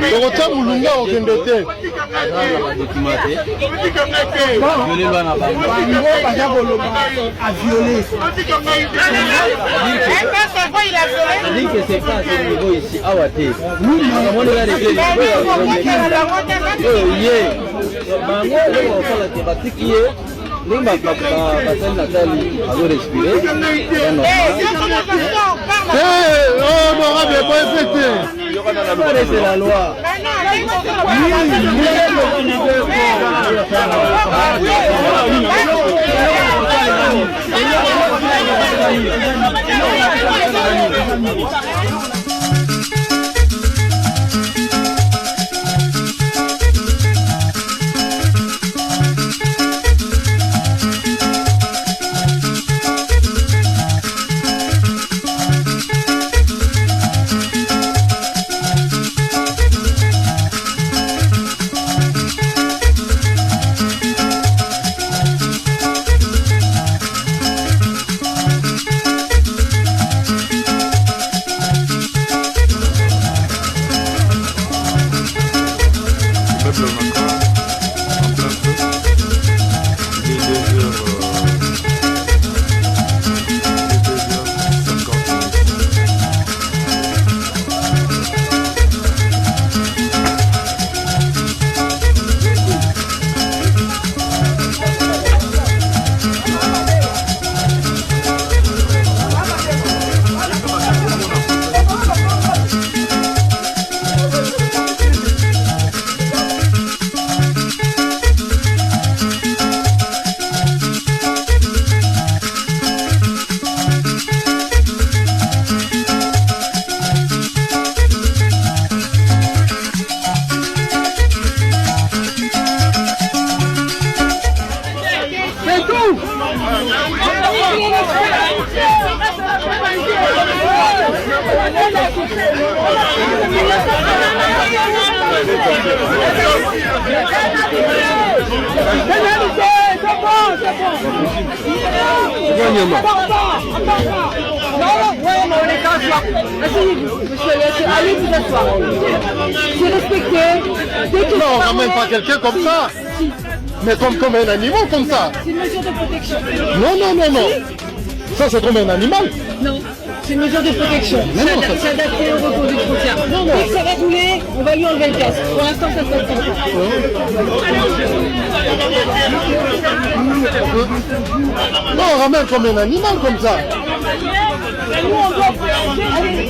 Lokota mulunga okende te. Documenté. Violer loin à Bango. Bango baza koloba a violer. C'est-à-dire que c'est pas à ce niveau ici, à Waté. Oui, mais On est là réglé. Bango, on fait la thématique qui est. Nous, ma personne Nathalie a respirer. Honorable, pas effecté. C'est la loi. Allez vous asseoir. C'est respecté. Non, on ramène pas quelqu'un comme ça. Mais comme un animal comme ça. C'est une mesure de protection. Non, non, non, non. Ça, c'est comme un animal. Non, c'est une mesure de protection. C'est adapté au repos du frontière. Dès que ça va rouler, on va lui enlever le casque. Pour l'instant, ça se passe comme ça. Non, on ramène comme un animal comme ça. Nous, on doit protéger. Allez,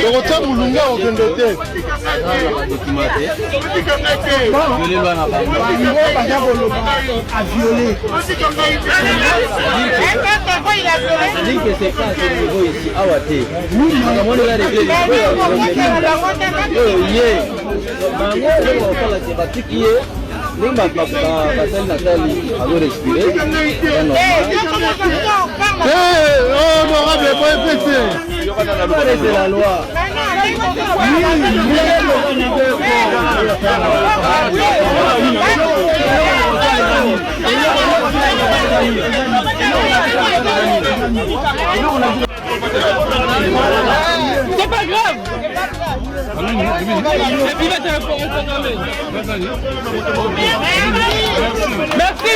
Lokota mulunga okende te. Documenté. Violer loin à Bango. Bango baza koloba a violer. C'est-à-dire que c'est pas à ce niveau ici, à Waté. On est là réglé. Bango, on fait la thématique qui est. Nous, ma personne Nathalie a respirer. Honorable, pas effecté. C'est la loi. c'est pas grave. Merci.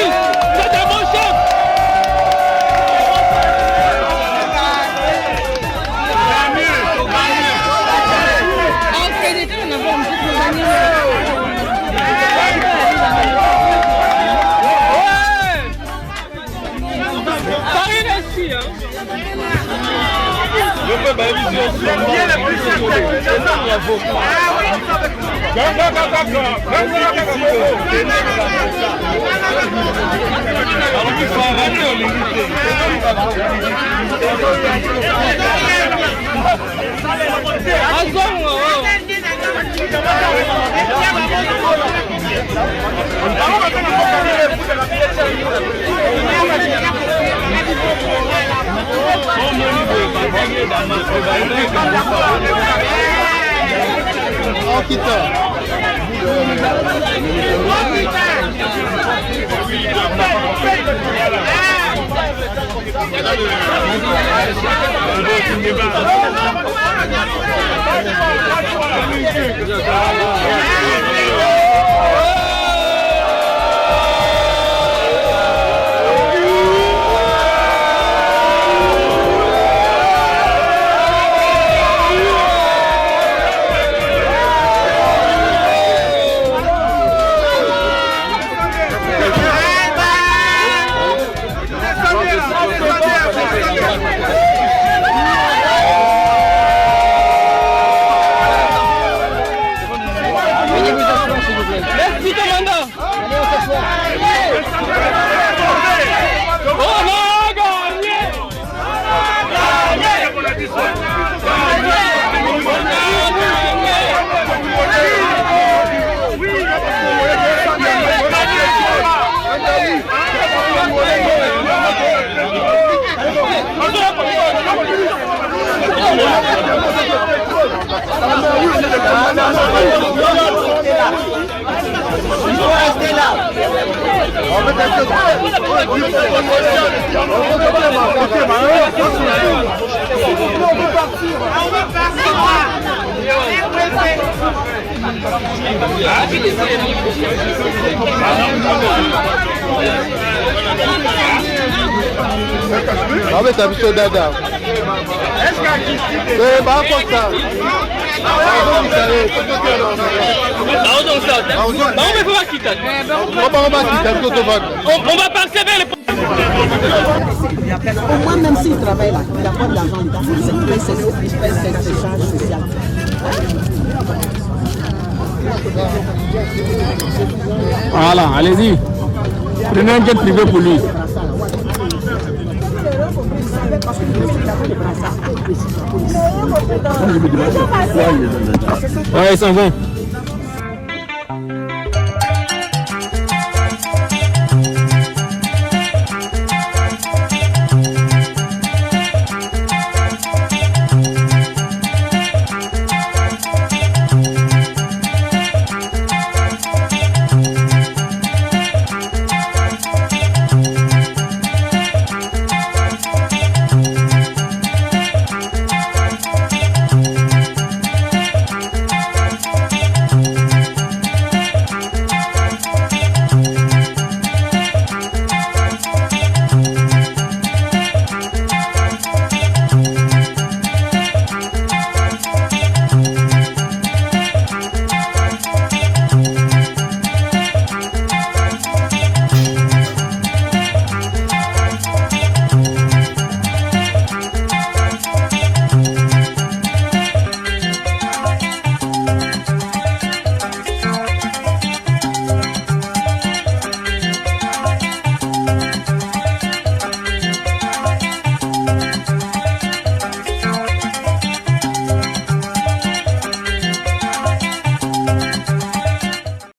C'est un bon chef. T'as vu ce dada? C'est pas comme ça. On va passer vers les... Au moins, même s'il travaille là, il n'a pas de l'argent, il paye ses charges sociales. Voilà, allez-y. Prenez un jet privé pour lui. Ouais, ils s'en vont.